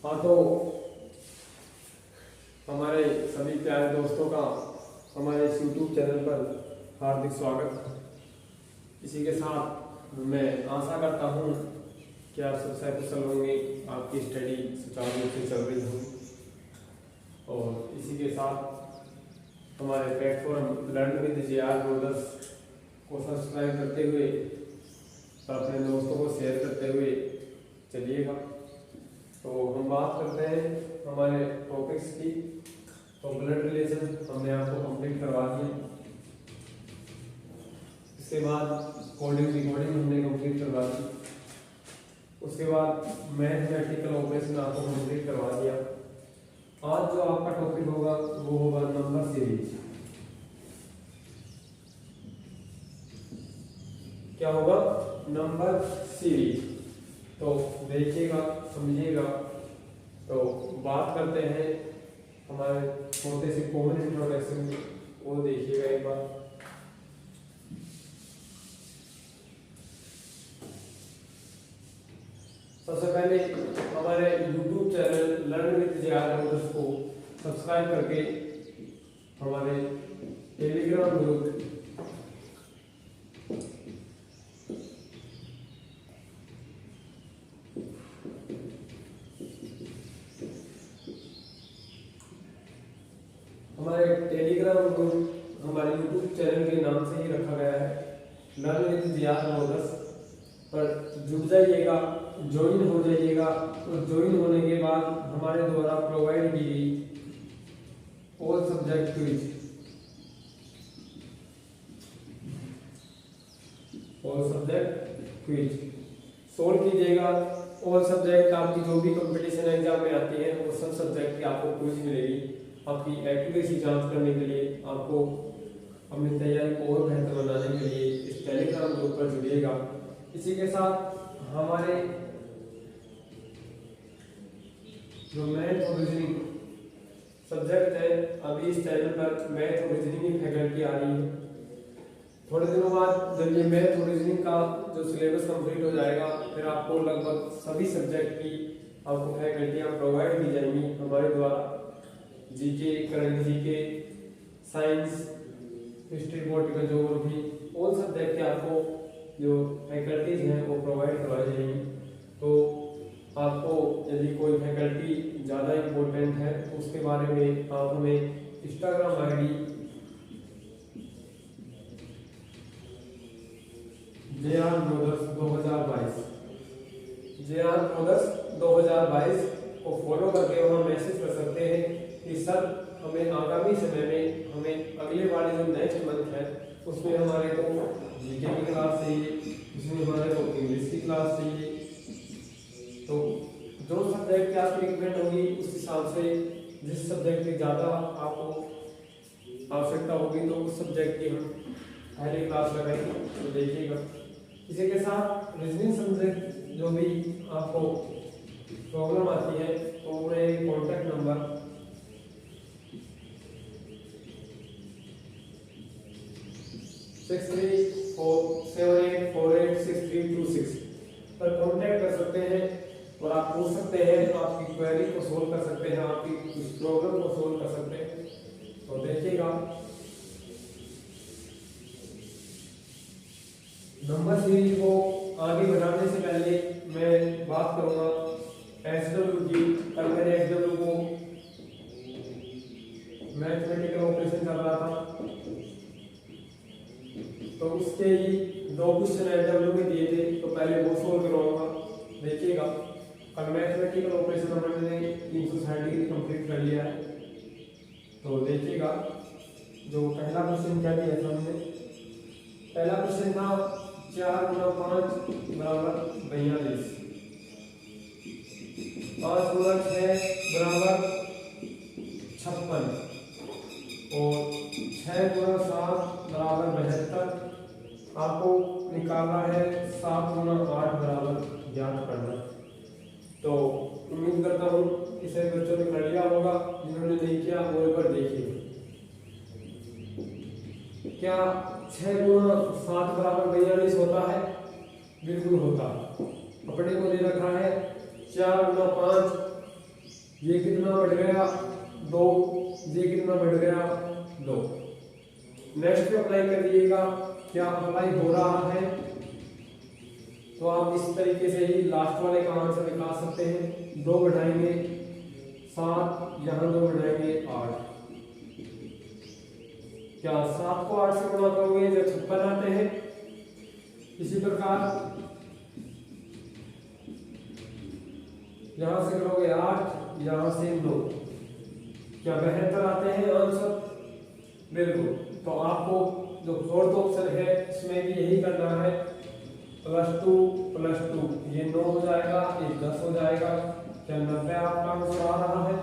हाँ, तो हमारे सभी प्यारे दोस्तों का हमारे इस YouTube चैनल पर हार्दिक स्वागत। इसी के साथ मैं आशा करता हूँ कि आप सब सकुशल होंगे, आपकी स्टडी सुचारू रूप से चल रही होगी। और इसी के साथ हमारे platform learn with JR brothers को सब्सक्राइब करते हुए और अपने दोस्तों को शेयर करते हुए चलिएगा। तो हम बात करते हैं हमारे टॉपिक्स की। तो ब्लड रिलेशन हमने आपको कंप्लीट करवा दिया। इसके बाद कोडिंग डिकोडिंग हमने कंप्लीट करवा दी। उसके बाद मैथमेटिकल ऑपरेशन आपको कंप्लीट करवा दिया। आज जो आपका टॉपिक होगा वो होगा नंबर सीरीज। क्या होगा? Number series. तो देखिएगा, समझिएगा। तो बात करते हैं हमारे छोटे से कॉमन इंट्रोडक्शन की, वो देखिएगा एक बार। सबसे पहले हमारे YouTube channel learn with JR brothers को सब्सक्राइब करके हमारे टेलीग्राम ग्रुप हमारे YouTube चैनल के नाम से ही रखा गया है, लर्न विद JR ब्रदर्स। पर जुड़ जाइएगा, ज्वाइन हो जाइएगा। और ज्वाइन होने के बाद हमारे द्वारा प्रोवाइड की गई ऑल सब्जेक्ट क्विज सोल्व कीजिएगा। ऑल सब्जेक्ट आपकी जो भी कंपटीशन एग्जाम में आती है वो सब सब्जेक्ट की आपको क्विज मिलेगी। आपकी एक्यूरेसी जांच करने के लिए, आपको अपनी तैयारी को और बेहतर बनाने के लिए इस टेलीग्राम ग्रुप पर जुड़िएगा। इसी के साथ हमारे जो मैथ और रीजनिंग सब्जेक्ट है, अभी इस चैनल पर मैथ और रीजनिंग की फैकल्टी आ रही है। थोड़े दिनों बाद जब ये मैथ और रीजनिंग का जो सिलेबस कंप्लीट हो जाएगा, फिर आपको लगभग सभी सब्जेक्ट की आपको फैकल्टियाँ प्रोवाइड की जाएंगी हमारे द्वारा। GK, current GK, science, history, political geography, all subject के आपको जो फैकल्टीज हैं वो प्रोवाइड करवाई जाएंगी। तो आपको यदि कोई फैकल्टी ज़्यादा इम्पोर्टेंट है तो उसके बारे में आप हमें इंस्टाग्राम ID JR ब्रदर्स 2022 को फॉलो करके वहाँ मैसेज कर सकते हैं कि सर हमें आगामी समय में हमें अगले वाले जो नेक्स्ट मंथ है उसमें हमारे को जीके की क्लास चाहिए, उसमें हमारे को इंग्लिश की क्लास चाहिए। तो जो सब्जेक्ट की आपकी रिक्वायरमेंट होगी उस हिसाब से जिस सब्जेक्ट की ज़्यादा आपको आवश्यकता होगी तो उस सब्जेक्ट की हम पहली क्लास लगाएंगे। तो देखिएगा। इसी के साथ रीजनिंग सब्जेक्ट जो भी आपको प्रॉब्लम आती है तो मेरे कॉन्टैक्ट नंबर 6347846326 पर कॉन्टैक्ट कर सकते हैं और आप पूछ सकते हैं, आपकी क्वेरी को सोल्व कर सकते हैं, आपकी उस प्रॉब्लम को सोल्व कर सकते हैं। तो देखिएगा, नंबर सीरीज को आगे बढ़ाने से पहले मैं बात करूंगा SW की। कल मैंने SW को मैथमेटिकल ऑपरेशन कर रहा था तो उसके ही 2 क्वेश्चन SW में दिए थे, तो पहले वो सोल्व करवाऊंगा। देखिएगा, कल मैथमेटिकल ऑपरेशन हमने 360 डिग्री कंप्लीट कर लिया है। तो देखिएगा, जो पहला क्वेश्चन क्या दिया था हमने, पहला क्वेश्चन था 4 गुना 5 बराबर 42, 5 गुना 6 बराबर 56 और 6 गुना 7 बराबर 72। आपको निकालना है 7 गुना 8 बराबर ज्ञात करना। तो उम्मीद करता हूँ इसे बच्चों ने कर लिया होगा, जिन्होंने नहीं किया वो एक बार देखिए। क्या 6 गुना 7 बराबर 42 होता है? बिल्कुल होता है। अपने को दे रखा है 4 गुना 5 ये कितना बढ़ गया 2, ये कितना बढ़ गया 2। नेक्स्ट पे अप्लाई कर दिएगा। क्या अप्लाई हो रहा है? तो आप इस तरीके से ही लास्ट वाले का आंसर निकाल सकते हैं। 2 बढ़ाएंगे 7, यहाँ 2 बढ़ाएंगे 8। क्या 7 को 8 से गुणा करोगे जब 56 आते हैं। इसी प्रकार यहां से करोगे 8, यहां से 2। क्या 72 आते हैं आंसर? बिल्कुल। तो आपको जो फोर्थ ऑप्शन है इसमें भी यही करना है। +2 +2 ये 9 हो जाएगा, ये 10 हो जाएगा। क्या 90 आपका आंसर आ रहा है?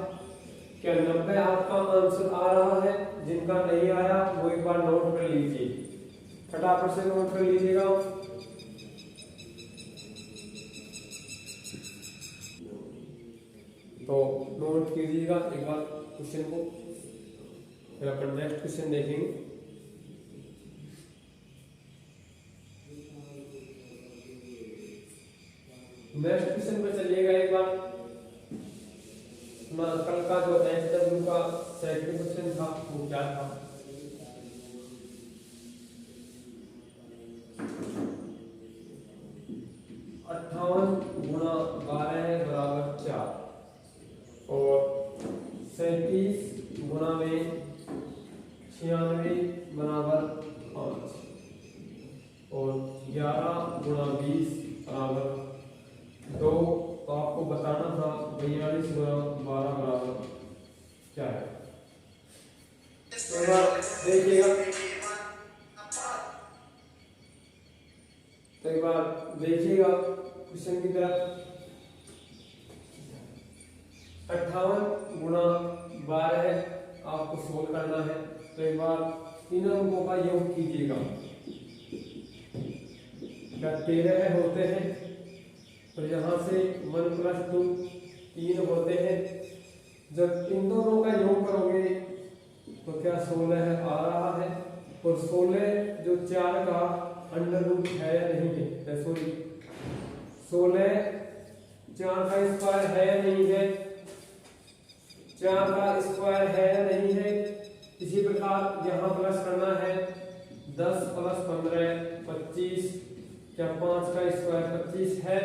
क्या 90 आपका आंसर आ रहा है? जिनका नहीं आया वो एक बार नोट कर लीजिए, फटाफट से नोट कर लीजिएगा। तो नोट कीजिएगा एक बार क्वेश्चन को, फिर अपन नेक्स्ट क्वेश्चन देखेंगे। नेक्स्ट क्वेश्चन पे चलिएगा एक बार। कल का जो एचडब्ल्यू का सेकंड क्वेश्चन था वो क्या था? ×58 = 4 और 37 गुणा में 96 = 5 और 11 गुणा 20 = 2। तो आपको बताना था 42 गुणा 12 क्या है। देखिएगा तो एक बार देखिएगा क्वेश्चन की तरफ। 58 गुणा 12 है, आपको सोल्व करना है। तो एक बार तीनों अंकों का योग कीजिएगा। क्या 13 होते हैं? तो यहाँ से 1 + 2 3 होते हैं। जब इन दोनों का योग करोगे तो क्या 16 आ रहा है। और 16 जो 4 का अंडर है या नहीं है, सॉरी 16 4 का स्क्वायर है या नहीं है, 4 का स्क्वायर है या नहीं है। इसी प्रकार यहाँ प्लस करना है 10 + 15 25। क्या 5 का स्क्वायर 25 है?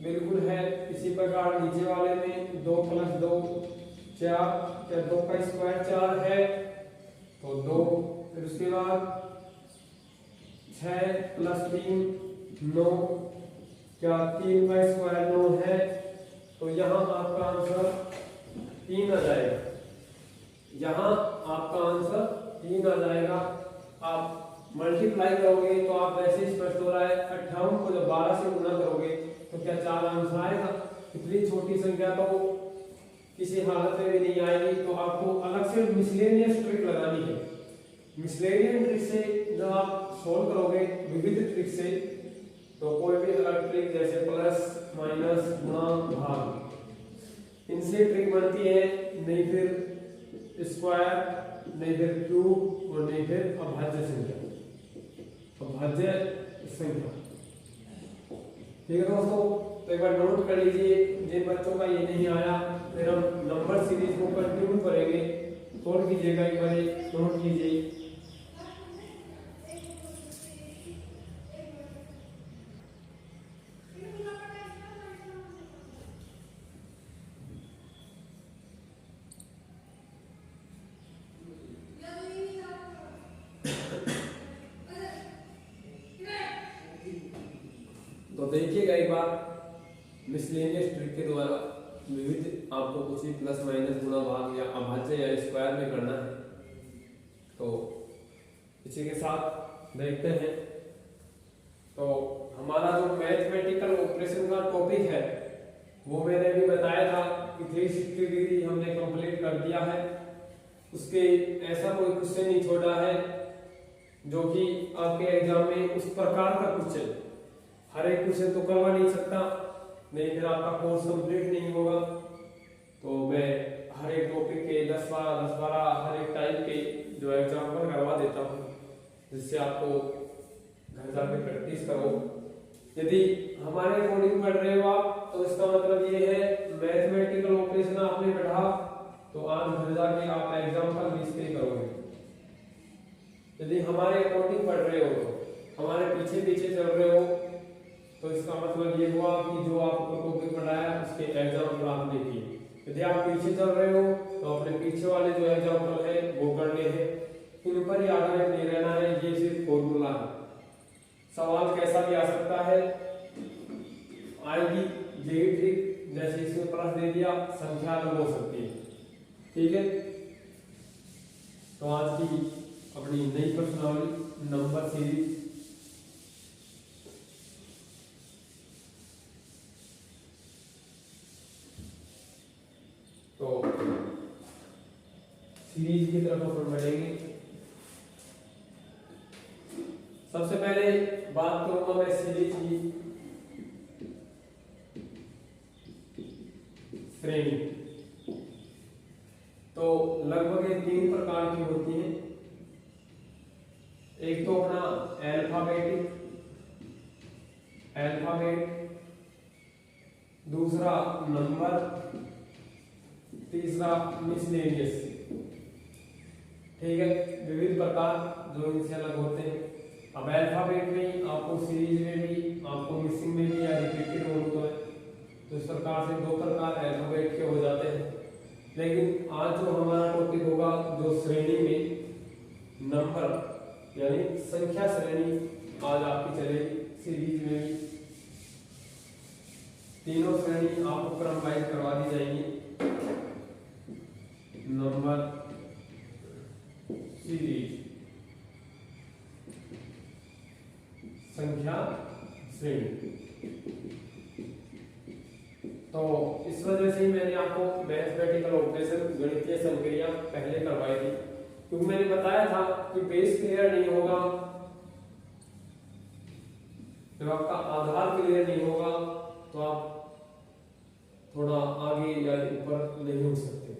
बिल्कुल है। इसी प्रकार नीचे वाले में 2 + 2 4। क्या 2 का स्क्वायर 4 है? तो 2। फिर उसके बाद 6 + 3 9। क्या 3 का स्क्वायर 9 है? तो यहाँ आपका आंसर 3 आ जाएगा। यहाँ आपका आंसर 3 आ जाएगा। आप मल्टीप्लाई करोगे तो आप वैसे ही स्पष्ट हो रहा है। 58 को जब 12 से गुणा करोगे तो क्या 4 आंसर आएगा। इतनी छोटी संख्या तो किसी हालत में भी नहीं आएगी। तो आपको अलग से मिसलेनियस ट्रिक लगानी है। मिसलेनियस ट्रिक से जब आप सोल्व करोगे विविध ट्रिक से, तो कोई भी अलग ट्रिक जैसे प्लस माइनस गुणा भाग, इनसे ट्रिक बनती है। नहीं फिर स्क्वायर, नहीं फिर क्यूब और नहीं फिर अभाज्य संख्या। अभाज्य संख्या ठीक है दोस्तों। तो एक बार नोट कर लीजिए। जिन बच्चों का ये नहीं आया फिर हम नंबर सीरीज को कंटिन्यू करेंगे। सोल्व कीजिएगा एक बार, नोट कीजिए। तो देखिएगा एक बार मिसलेनियस ट्रिक के द्वारा विविध आपको कुछ ही प्लस माइनस गुणा भाग या अभाज्य या स्क्वायर में करना है। तो इसी के साथ देखते हैं। तो हमारा जो मैथमेटिकल ऑपरेशन का टॉपिक है वो मैंने भी बताया था कि 360 डिग्री हमने कंप्लीट कर दिया है। उसके ऐसा कोई क्वेश्चन नहीं छोड़ा है जो कि आपके एग्जाम में उस प्रकार का क्वेश्चन, हर एक क्वेश्चन तो करवा नहीं सकता, नहीं फिर आपका कोर्स कंप्लीट नहीं होगा। तो मैं हर एक टॉपिक के 10-12 हर एक टाइप के जो एग्जाम्पल करवा देता हूँ, जिससे आपको घर जाकर प्रैक्टिस करो। यदि हमारे अकॉर्डिंग पढ़ रहे हो आप तो इसका मतलब ये है मैथमेटिकल ऑपरेशन आपने पढ़ा तो आज घर जाके आप एग्जाम्पल 20 पे करोगे। यदि हमारे अकॉर्डिंग पढ़ रहे हो, हमारे पीछे पीछे चल रहे हो, तो इसका मतलब ये हुआ कि जो आपको टॉपिक पढ़ाया उसके एग्जाम्पल आपने किए। यदि आप पीछे चल रहे हो तो अपने पीछे वाले जो एग्जाम्पल है वो करने हैं, इन पर ही आधारित नहीं रहना है। ये सिर्फ फॉर्मूला है, सवाल कैसा भी आ सकता है, आएगी यही ट्रिक। जैसे इसमें प्लस दे दिया, संख्या अलग हो सकती है, ठीक है। तो आज की अपनी नई प्रश्नावली नंबर सीरीज तो सीरीज की तरफ अपन बढ़ेंगे। सबसे पहले बात करूंगा मैं सीरीज की श्रेणी। तो लगभग ये 3 प्रकार की होती है। एक तो अपना अल्फाबेट, दूसरा नंबर, तीसरा मिसलेनियस, ठीक है। विविध प्रकार जो इनसे अलग होते हैं। अब अल्फाबेट में आपको सीरीज में भी, आपको मिसिंग में भी या रिपीटेड होता है, तो इस प्रकार से 2 प्रकार अल्फाबेट के हो जाते हैं। लेकिन आज जो हमारा टॉपिक होगा, जो श्रेणी में नंबर यानी संख्या श्रेणी आज आपकी चलेगी। सीरीज में भी तीनों श्रेणी आपको क्रमवाइज करवा दी जाएंगी, नंबर, सीरीज, संख्या श्रेणी। तो इस वजह से ही मैंने आपको मैथमेटिकल ऑपरेशन गणितीय संक्रिया पहले करवाई थी, क्योंकि मैंने बताया था कि बेस क्लियर नहीं होगा, जब आपका आधार क्लियर नहीं होगा तो आप थोड़ा आगे या ऊपर नहीं हो सकते,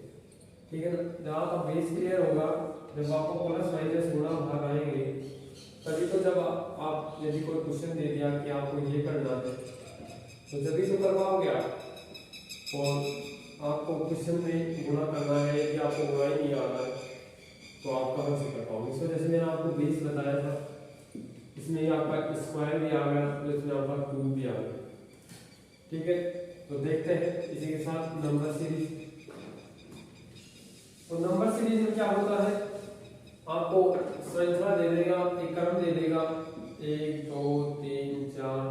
ठीक है ना। जब आपका बेस क्लियर होगा, जब आपको प्लस माइनस गुणा भाग आएंगे, तभी तो जब आप यदि कोई क्वेश्चन दे दिया कि आपको ये करना है तो जब तो करवाओगे आप। और आपको क्वेश्चन में गुणा करना है कि आपको गुणा ही नहीं आ रहा है तो आप कहाँ से कर पाओगे। इस वजह से मैंने आपको बेस बताया था, इसमें आपका स्क्वायर भी आ गया, तो इसमें आपका क्यूब भी आ गया, ठीक है। तो देखते हैं इसी के साथ नंबर सीरीज। तो नंबर सीरीज में क्या होता है, आपको श्रृंखला दे देगा, एक क्रम दे देगा, 1 2 3 4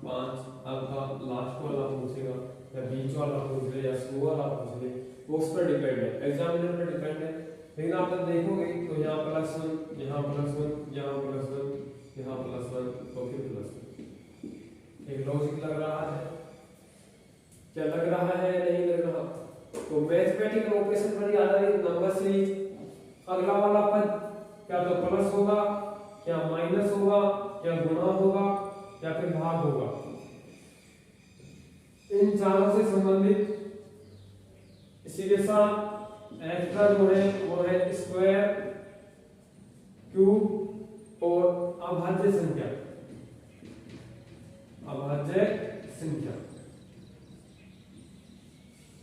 5, आपका लास्ट वाला पूछेगा या बीच वाला पूछ ले या शुरू वाला पूछ ले, वो उस पर डिपेंड है, एग्जामिनर पर डिपेंड है। लेकिन आप जब देखोगे तो यहाँ +1, यहाँ +1, यहाँ +1, यहाँ +1, तो फिर +1। एक लॉजिक लग रहा है, क्या लग रहा है, नहीं लग रहा। तो मैथमेटिकल ऑपरेशन पर आधारित नंबर सीरीज, अगला वाला पद क्या तो प्लस होगा, क्या माइनस होगा, क्या गुणा होगा, या फिर भाग होगा। इन चारों से संबंधित इसी के साथ एक्स्ट्रा जो है वो है स्क्वायर, क्यूब और अभाज्य संख्या। अभाज्य संख्या,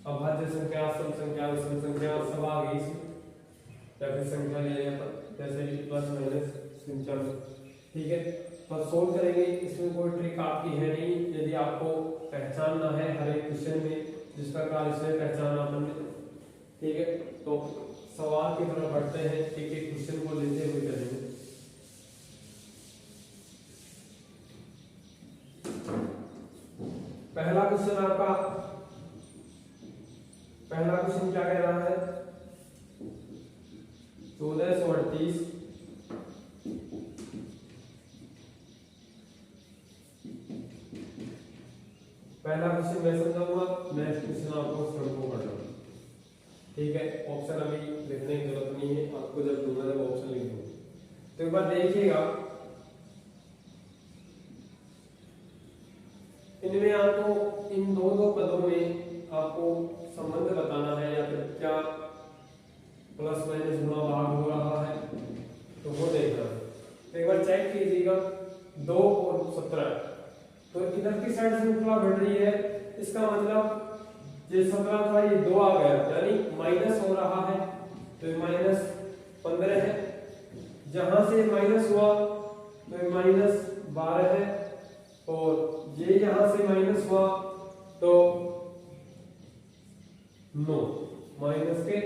अभाज्य संख्या, सम संख्या, विषम संख्या सब आ गई इसमें, या फिर संख्या ले लेना जैसे कि प्लस माइनस संख्या में, ठीक है। तो सोल्व करेंगे, इसमें कोई ट्रिक आपकी है नहीं। यदि आपको पहचानना है हर एक क्वेश्चन में जिस प्रकार इसमें पहचाना हमने, ठीक है। तो सवाल की तरफ बढ़ते हैं, एक एक क्वेश्चन को लेते हुए चलेंगे। पहला क्वेश्चन आपका, पहला क्वेश्चन क्या कह रहा है, 1438 पहला क्वेश्चन मैं समझाऊंगा, नेक्स्ट क्वेश्चन आपको स्वयं को करना, ठीक है। ऑप्शन अभी लिखने की जरूरत नहीं है, आपको जब दूंगा जब ऑप्शन लिख दूंगा तो एक बार देखिएगा। इनमें आपको इन दो पदों में आपको संबंध बताना है या फिर क्या प्लस माइनस गुणा भाग हो रहा है, तो वो देखना है। तो एक बार चेक कीजिएगा, 2 और 17, तो इधर की साइड श्रृंखला बढ़ रही है, इसका मतलब ये 17 था, ये 2 आ गया, यानी माइनस हो रहा है, तो ये -15 है। जहां से माइनस हुआ तो ये -12 है, और ये यहां से माइनस हुआ तो 9, माइनस के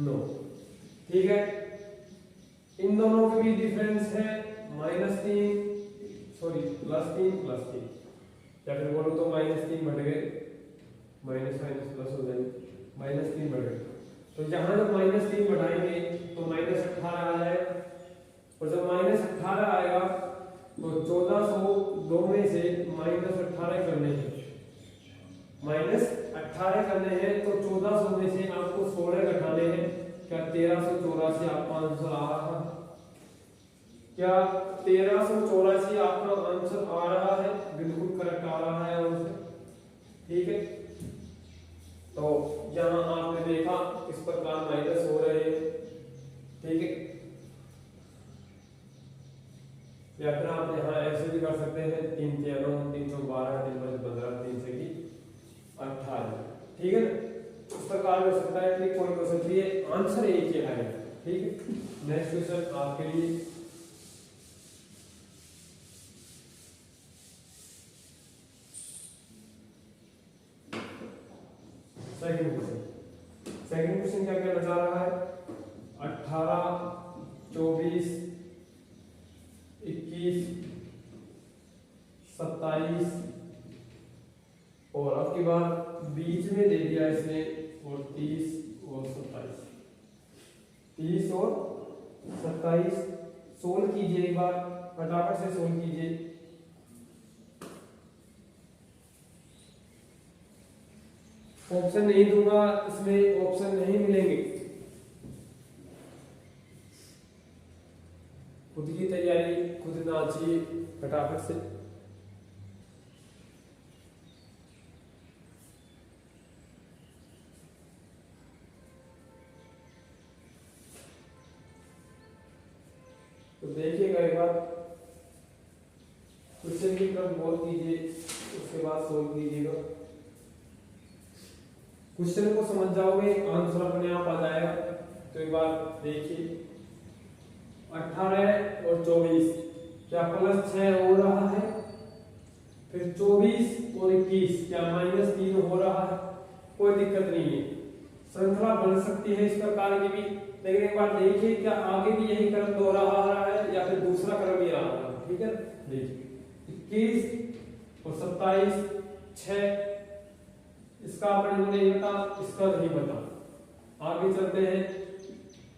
9। ठीक है, इन दोनों के भी डिफरेंस है -3, सॉरी +3, या फिर बोलूं तो -3 बढ़ गए, माइनस माइनस प्लस हो जाएंगे, -3 बढ़ गए। तो जहां जब -3 बढ़ाएंगे तो -18 आ जाएगा, और जब -18 आएगा तो 1402 में से -18 करने हैं, -18 करने हैं, तो 1400 में से आपको 16 घटाने हैं। क्या 1384 आपका आंसर आ रहा है? क्या 1384 आपका आंसर आ रहा है? बिल्कुल करेक्ट आ रहा है आंसर। ठीक है, तो यहां आपने देखा इस प्रकार माइनस हो रहे हैं। ठीक है, या फिर आप यहाँ ऐसे भी कर सकते हैं, 3 3 9 312 3 5 15 3 से 18। ठीक है ना, इस प्रकार हो सकता है कि कोई हो सकती है, आंसर एक ही आएगा। ठीक है, नेक्स्ट क्वेश्चन आपके लिए सेकंड क्वेश्चन क्या कहना चाह रहा है? 18 24 21 27 और अब की बार बीच में दे दिया इसने, और 30 और 27, 30 और 27 सोल्व कीजिए, एक बार फटाफट से सोल्व कीजिए। ऑप्शन नहीं दूंगा, इसमें ऑप्शन नहीं मिलेंगे, खुद की तैयारी खुद नाचिए फटाफट से। तो देखिएगा एक बार, क्वेश्चन की तरफ गौर कीजिए, उसके बाद सोल्व कीजिएगा। क्वेश्चन को समझ जाओगे, आंसर अपने आप आ जाएगा। तो एक बार देखिए, 18 और 24 क्या +6 हो रहा है? फिर 24 और 21 क्या -3 हो रहा है? कोई दिक्कत नहीं है, श्रृंखला बन सकती है इस प्रकार की भी। लेकिन एक बार देखिए, क्या आगे भी यही क्रम दोहरा रहा है या फिर दूसरा क्रम ही आ रहा है? ठीक है, देखिए 21 और 27 6, इसका अपने को नहीं पता, इसका नहीं पता। आगे चलते हैं,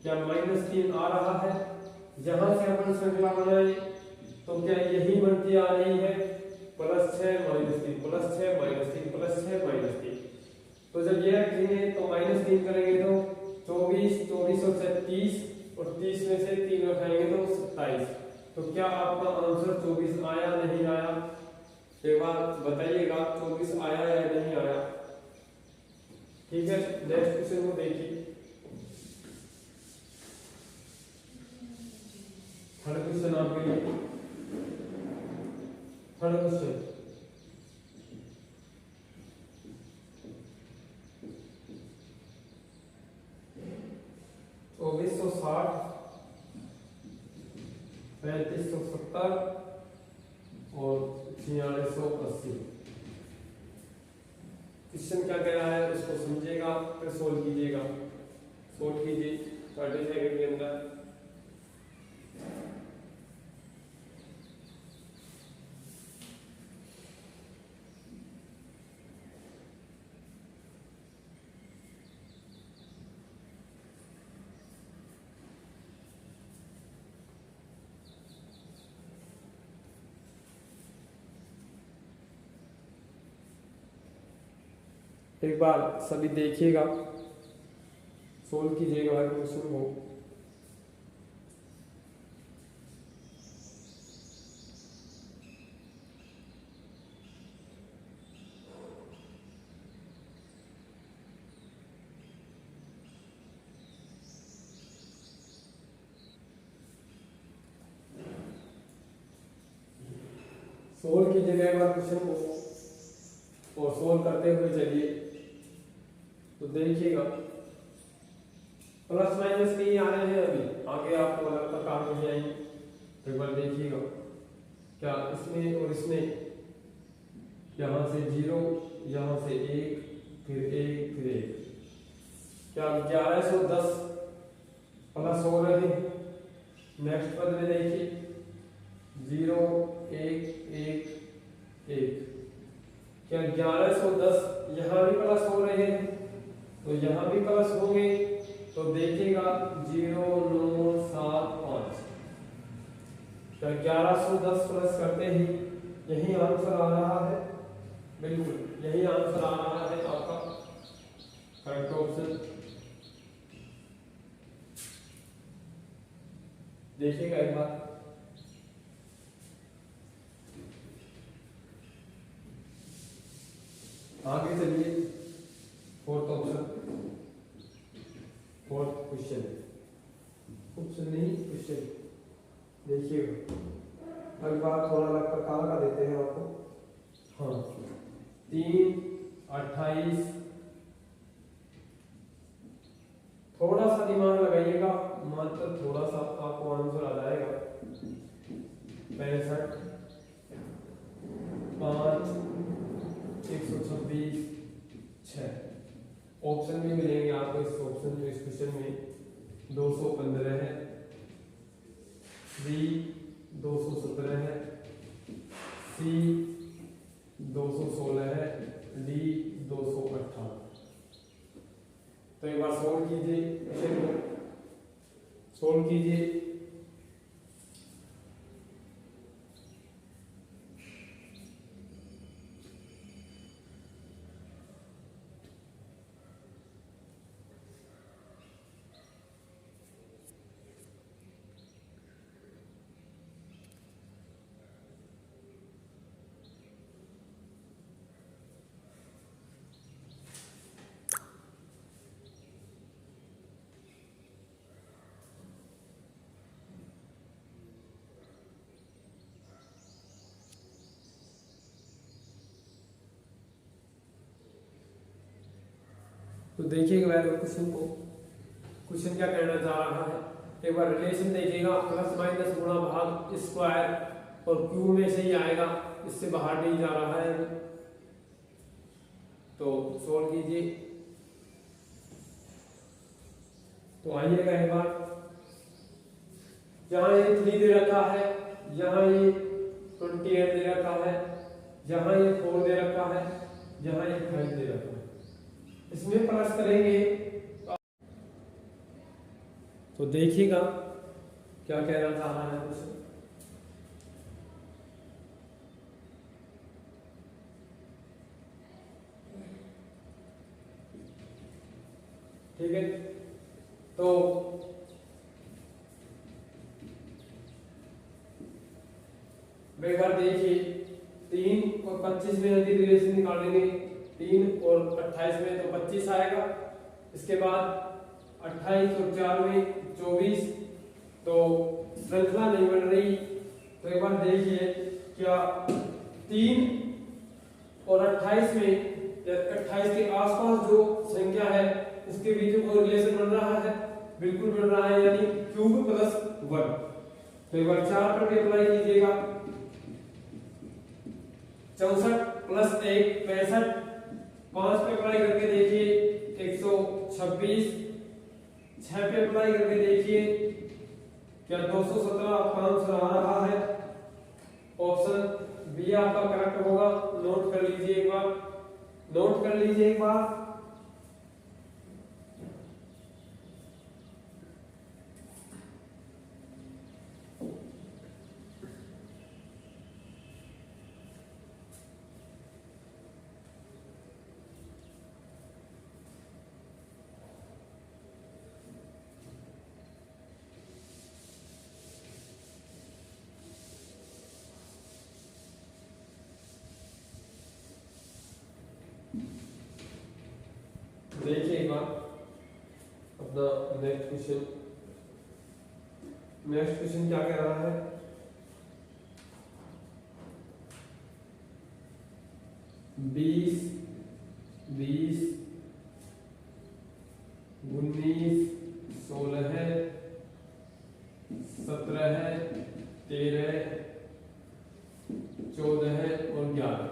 क्या -3 आ रहा है? जहां से अपन श्रृंखला बनाए तो क्या यही बनती आ रही है, +6 -3 +6 -3 +6 -3। तो जब ये रखेंगे तो -3 करेंगे तो 24 24 और 30, और 30 में से 3 उठाएंगे तो 27। तो क्या आपका आंसर 24 आया नहीं आया? एक बार बताइएगा, 24 आया या नहीं आया? ठीक है, नेक्स्ट क्वेश्चन को देखिए। थर्ड क्वेश्चन आपके लिए, थर्ड क्वेश्चन, तो 1960 3570 और 4680। क्वेश्चन क्या कह रहा है उसको समझिएगा, फिर सोल्व कीजिएगा। सोल्व कीजिए 30 सेकंड के अंदर। एक बार सभी देखिएगा, सोल्व कीजिएगा क्वेश्चन को। सोल्व कीजिएगा एक बार क्वेश्चन को, और सोल्व करते हुए चलिए। तो देखिएगा प्लस माइनस नहीं आ रहे हैं, अभी आगे आपको अलग प्रकार मिल जाएंगे। तो एक बार देखिएगा क्या इसमें और इसमें, यहाँ से 0, यहाँ से 1, फिर 1, फिर 1, क्या 1110 प्लस हो रहे हैं। नेक्स्ट पद में देखिए 0, 1, 1, 1, क्या 1110 यहाँ भी प्लस हो रहे हैं, तो यहाँ भी प्लस होंगे। तो देखिएगा 0975, क्या 1110 प्लस करते ही यही आंसर आ रहा है, बिल्कुल यही आंसर आ रहा है आपका करेक्ट ऑप्शन। देखिएगा एक बार, आगे चलिए fourth option, fourth question, option नहीं क्वेश्चन। देखिएगा अगली बार थोड़ा अलग प्रकार का देते हैं आपको। हाँ 3, 28, थोड़ा सा दिमाग लगाइएगा, मात्र थोड़ा सा आपको आंसर आ जाएगा। 65, 5, 126, 6 ऑप्शन भी मिलेंगे आपको इस ऑप्शन में, इस क्वेश्चन में 215 है, बी 217 है, सी 216 है, डी 258। तो एक बार सोल्व कीजिए, क्वेश्चन को सोल्व कीजिए। तो देखिएगा वैल्यू क्वेश्चन को, क्वेश्चन क्या कहना चाह रहा है। एक बार रिलेशन देखिएगा, प्लस माइनस गुणा भाग स्क्वायर और क्यू में से ही आएगा, इससे बाहर नहीं जा रहा है। तो सोल्व कीजिए। तो आइएगा एक बार, जहां ये 3 दे रखा है, यहाँ ये 28 दे रखा है, जहां ये 4 दे रखा है, जहां ये 5 दे रखा है, इसमें प्लस करेंगे। तो देखिएगा क्या कहना चाह रहा है क्वेश्चन। ठीक है, तो एक बार देखिए 3 और 25 में यदि रिलेशन निकालेंगे, 3 और 28 में तो 25 आएगा। इसके बाद 28 और 4 में 24, तो श्रृंखला नहीं बन रही। तो एक बार देखिए क्या 3 और 28 में, 28 के आसपास जो संख्या है उसके बीच में कोई रिलेशन बन रहा है, बिल्कुल बन रहा है, यानी क्यूब प्लस 1। तो एक बार 4 पर भी अप्लाई कीजिएगा, 64 प्लस 1 65, 5 पे अप्लाई करके देखिए 126, 6 पे अप्लाई करके देखिए क्या 217 आपका आंसर आ रहा है। ऑप्शन बी आपका करेक्ट होगा। नोट कर लीजिए एक बार, नोट कर लीजिए एक बार। देखिए एक बार अपना नेक्स्ट क्वेश्चन, नेक्स्ट क्वेश्चन क्या कह रहा है। 20, 20, 13, 14 और 11।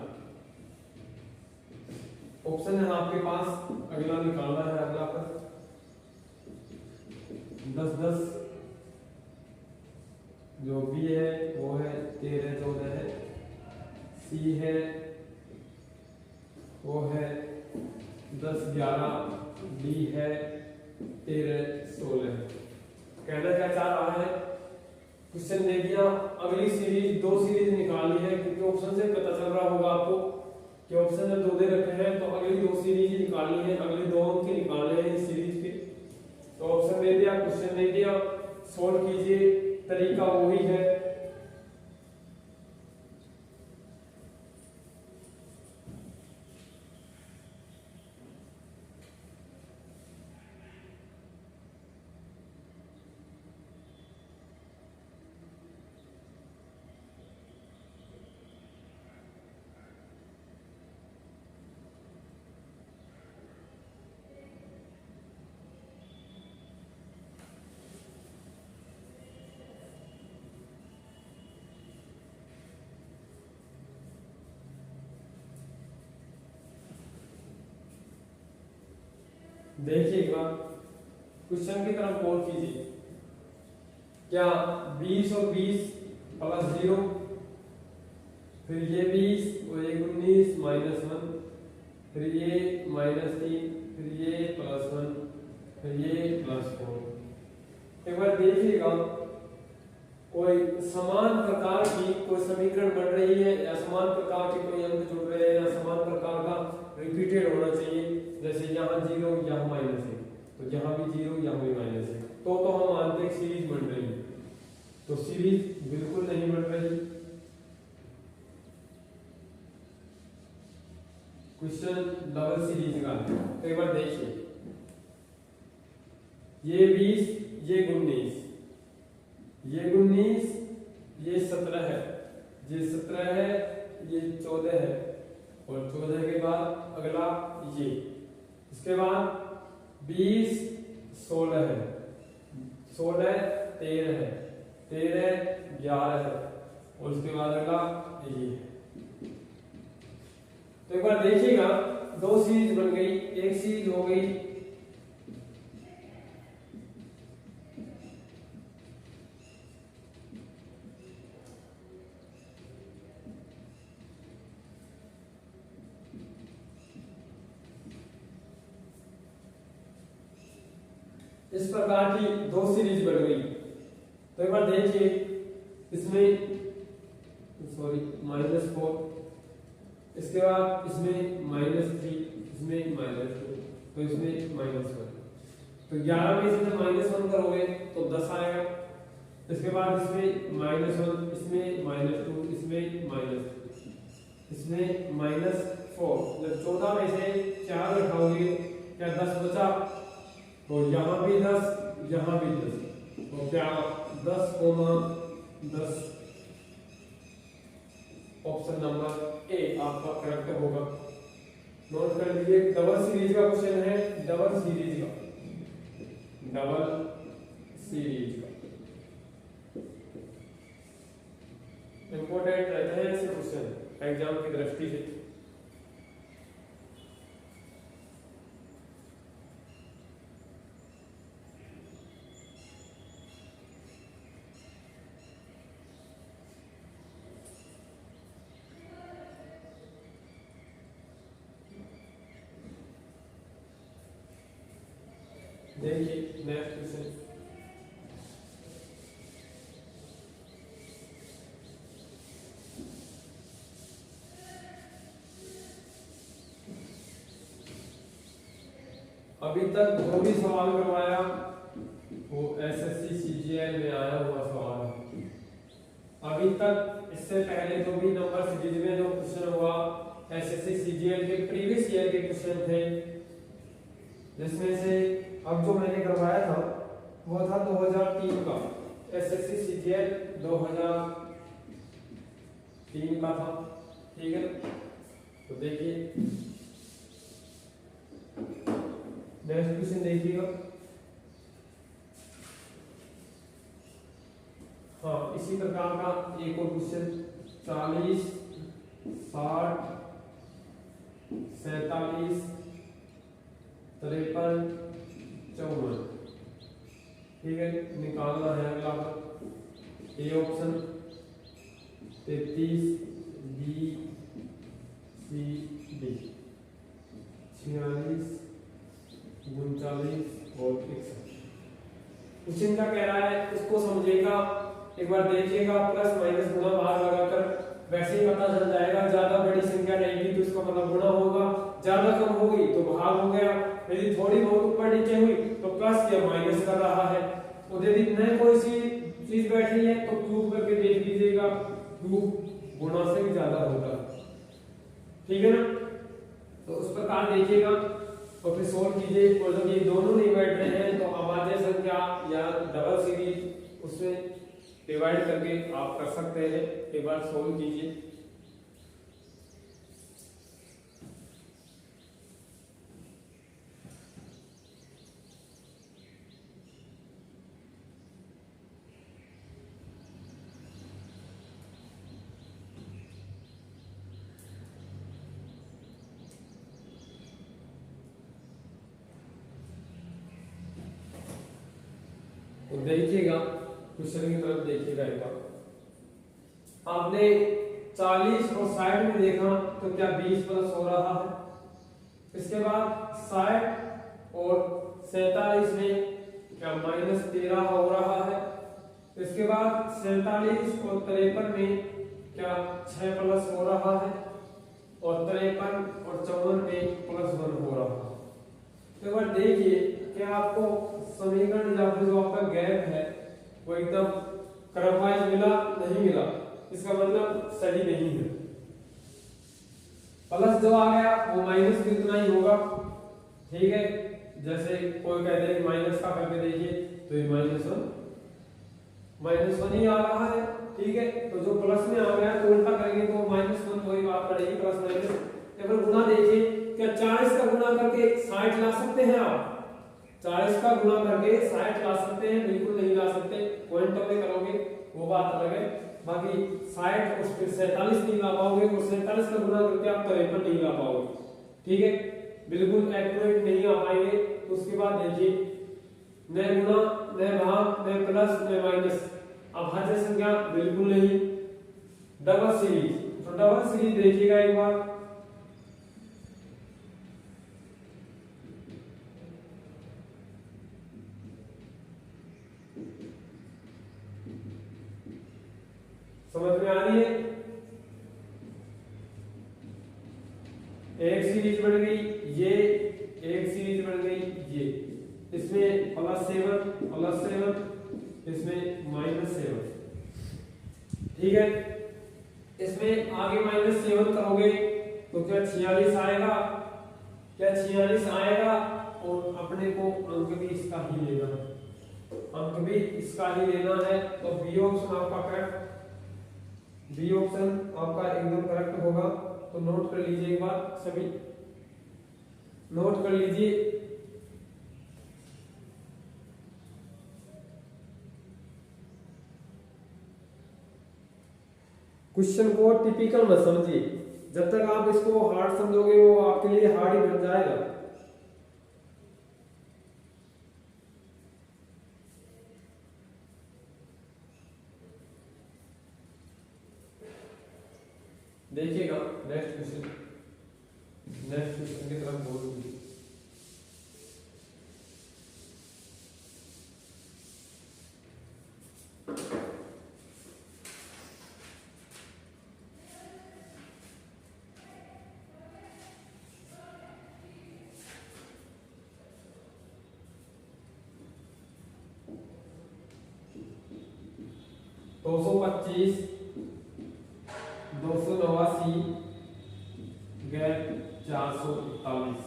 ऑप्शन है आपके पास, अगला निकालना है। अगला पर 10 10, जो बी है वो है 13 14 है, सी है वो है 10 11, डी है 13 16। कहना क्या चाह रहा है, क्वेश्चन दे दिया, अगली सीरीज 2 सीरीज निकालनी है, क्योंकि ऑप्शन से पता चल रहा होगा आपको कि ऑप्शन में 2 दे रखे हैं, तो अगली 2 सीरीज निकालनी है, अगले 2 अंक निकालने हैं इस सीरीज के। तो ऑप्शन दे दिया, क्वेश्चन दे दिया, सोल्व कीजिए, तरीका वही है। देखिएगा, क्वेश्चन की तरफ गौर कीजिए। क्या 20 और 20 प्लस 0, फिर ये 20 और ये 19 -1, फिर ये -3, फिर ये +1, फिर ये +4। एक बार देखिएगा, कोई समान प्रकार की कोई समीकरण बन रही है, या समान प्रकार के कोई अंक जुड़ रहे हैं, या समान प्रकार का रिपीटेड होना चाहिए। जैसे यहाँ 0 यहाँ -1, तो यहाँ भी 0 यहाँ भी -1, तो हम मानते हैं सीरीज बन रही है। तो सीरीज बिल्कुल नहीं बन रही। क्वेश्चन डबल सीरीज का है। तो एक बार देखिए, ये 20 ये 19, ये 19 ये 17 है, ये 17 है, ये 14 है, और 14 के बाद अगला ये, इसके बाद 20 16 है, 16 13 है, 13 11 है, और उसके बाद अगला ये। तो एक बार देखिएगा, 2 सीरीज बन गई, एक सीरीज हो गई इस प्रकार की 2 सीरीज बन गई। तो एक बार देखिए, इसमें सॉरी -4, इसके बाद इसमें -3, इसमें -2, तो इसमें -1। तो 11 में इसमें -1 करोगे तो 10 आएगा। इसके बाद इसमें -1, इसमें -2, इसमें -3, इसमें -4। जब 14 में से 4 घटाओगे क्या 10 बचा, तो यहाँ भी 10 यहाँ भी 10, तो क्या 10, 10। ऑप्शन नंबर ए आपका करेक्ट होगा। नोट कर लीजिए, डबल सीरीज का क्वेश्चन है, डबल सीरीज का इंपॉर्टेंट रहते हैं ऐसे क्वेश्चन एग्जाम की दृष्टि से। देखिए नेक्स्ट क्वेश्चन, अभी तक जो भी सवाल करवाया वो एसएससी सीजीएल में आया हुआ सवाल है। अभी तक इससे पहले जो भी नंबर सीरीज में जो क्वेश्चन हुआ एसएससी सीजीएल के प्रीवियस ईयर के क्वेश्चन थे, जिसमें से अब जो मैंने करवाया था वो था 2003 का, एसएससी सीजीएल 2003 का था, ठीक है। तो देखिए नेक्स्ट क्वेश्चन देखिएगा, हाँ इसी प्रकार का एक और क्वेश्चन 40, 60, 47, 53, 54, ठीक है, निकालना है अगला A option 33, B, C, D, 46, 39 और 61। क्वेश्चन क्या कह रहा है इसको समझिएगा, एक बार देखिएगा, प्लस माइनस गुणा भाग लगाकर वैसे ही पता चल जाएगा। ज्यादा बड़ी संख्या रहेगी तो इसका मतलब गुणा होगा, ज्यादा कम होगी तो भाग हो गया, यदि थोड़ी बहुत ऊपर नीचे हुई तो प्लस या माइनस कर रहा है। और यदि न कोई सी चीज बैठी है तो क्यूब करके देख लीजिएगा, क्यूब गुणा से भी ज्यादा होगा, ठीक है ना। तो उस प्रकार देखिएगा और फिर सोल्व कीजिए। और जब ये दोनों नहीं बैठ रहे हैं तो अभाज्य संख्या या डबल सीरीज उसमें डिवाइड करके आप कर सकते हैं। एक बार सोल्व कीजिए। तो देखिएगा क्वेश्चन की तरफ देखिएगा एक बार। आपने 40 और 60 में देखा तो क्या 20 प्लस हो रहा है। इसके बाद 60 और 47 में क्या -13 हो रहा है। इसके बाद 47 और 53 में क्या 6 प्लस हो रहा है। और 53 और 54 में +1 हो रहा है। तो एक बार देखिए क्या आपको समीकरण या फिर जो आपका गैप है वो एकदम क्रमवाइज मिला नहीं मिला, इसका मतलब सही नहीं है। प्लस जो आ गया वो माइनस भी उतना ही होगा, ठीक है। जैसे कोई कहते हैं माइनस का करके देखिए तो ये -1 ही आ रहा है, ठीक है। तो जो प्लस में आ गया तो उल्टा करेंगे तो -1 वही बात पड़ेगी, प्लस माइनस। या फिर गुणा देखिए, क्या 40 का गुणा करके 60 ला सकते हैं आप। 40 का गुणा करके 60 ला सकते हैं, बिल्कुल नहीं ला सकते। पॉइंटों में करोगे वो बात अलग है, बाकी 60 और फिर 47 नहीं ला पाओगे और 47 का गुणा करके आप 53 नहीं ला पाओगे, ठीक है। बिल्कुल एक्यूरेट नहीं आ पाएंगे। तो उसके बाद देखिए न गुणा न भाग न प्लस न माइनस, अभाज्य संख्या बिल्कुल नहीं। डबल सीरीज, तो डबल सीरीज देखिएगा एक बार। समझ में आ रही है। एक सीरीज बन गई ये, एक सीरीज बन गई ये। इसमें +7, इसमें -7, ठीक है। इसमें आगे -7 करोगे तो क्या 46 आएगा, क्या 46 आएगा। और अपने को अंक भी इसका ही लेना है, अंक भी इसका ही लेना है। तो बी ऑप्शन आपका करेक्ट, बी ऑप्शन आपका एकदम करेक्ट होगा। तो नोट कर लीजिए एक बार, सभी नोट कर लीजिए। क्वेश्चन को टिपिकल मत समझिए, जब तक आप इसको हार्ड समझोगे वो आपके लिए हार्ड ही बन जाएगा। देखिएगा नेक्स्ट क्वेश्चन की तरफ बोल दीजिए। दो सौ 25, 289, गैप 441।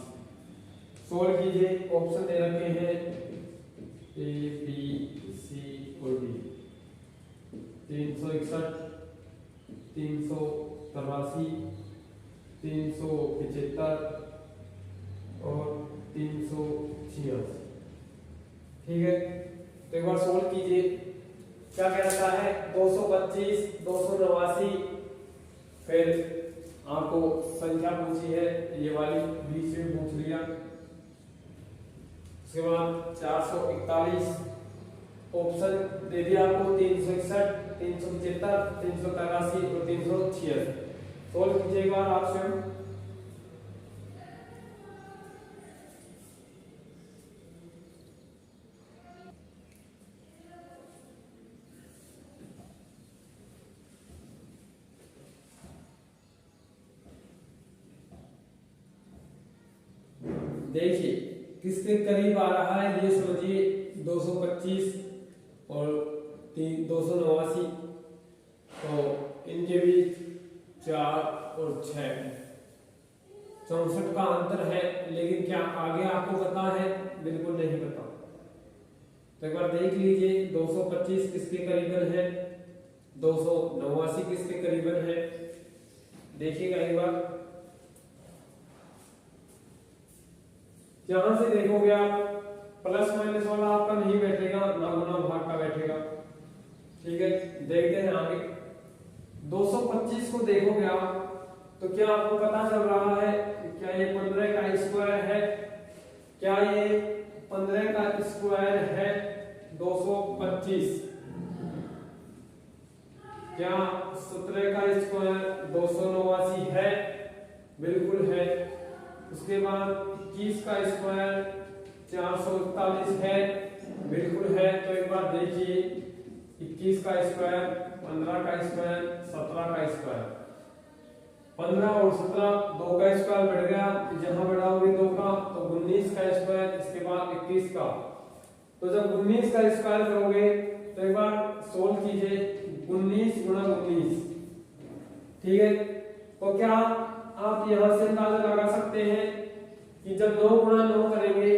सोल्व कीजिए। ऑप्शन दे रखे हैं ए, बी, सी और डी। 361, 383, 375 और 386, ठीक है। तो एक बार सोल्व कीजिए। क्या कहता है 225, 289, फिर आपको संख्या पूछी है ये वाली बीच में पूछ लिया। उसके बाद 441 ऑप्शन दे दिया आपको 361, 375, 383 और 386। सोल्व कीजिए एक बार आप स्वयं। देखिए किसके करीब आ रहा है ये समझिए। 225 और 289, तो इनके बीच 4 और 6, 64 का अंतर है। लेकिन क्या आगे आपको पता है? बिल्कुल नहीं पता। तो एक बार देख लीजिए 225 किसके करीबन है, 289 किसके करीबन है। देखिएगा एक बार, यहां से देखोगे आप प्लस माइनस वाला आपका नहीं बैठेगा, ना गुना भाग का बैठेगा। ठीक है, देखते हैं आगे। 225 को देखोगे आप तो क्या आपको पता चल रहा है क्या ये 15 का स्क्वायर है? क्या ये 15 का स्क्वायर है 225? क्या 17 का स्क्वायर 289 है? बिल्कुल है। उसके बाद 21 का स्क्वायर 441 है? बिल्कुल है। तो एक बार देखिए 21 का स्क्वायर, 15 का स्क्वायर, 17 का स्क्वायर, 15 और 17 2 का स्क्वायर बढ़ गया, जहां बढ़ाओगे 2 का तो 19 का स्क्वायर, इसके बाद 21 का। तो जब 19 का स्क्वायर करोगे तो एक बार सोल्व कीजिए 19 गुणा 19। ठीक है, तो क्या आप यहां से अंदाजा लगा सकते हैं कि जब 9 गुणा 9 करेंगे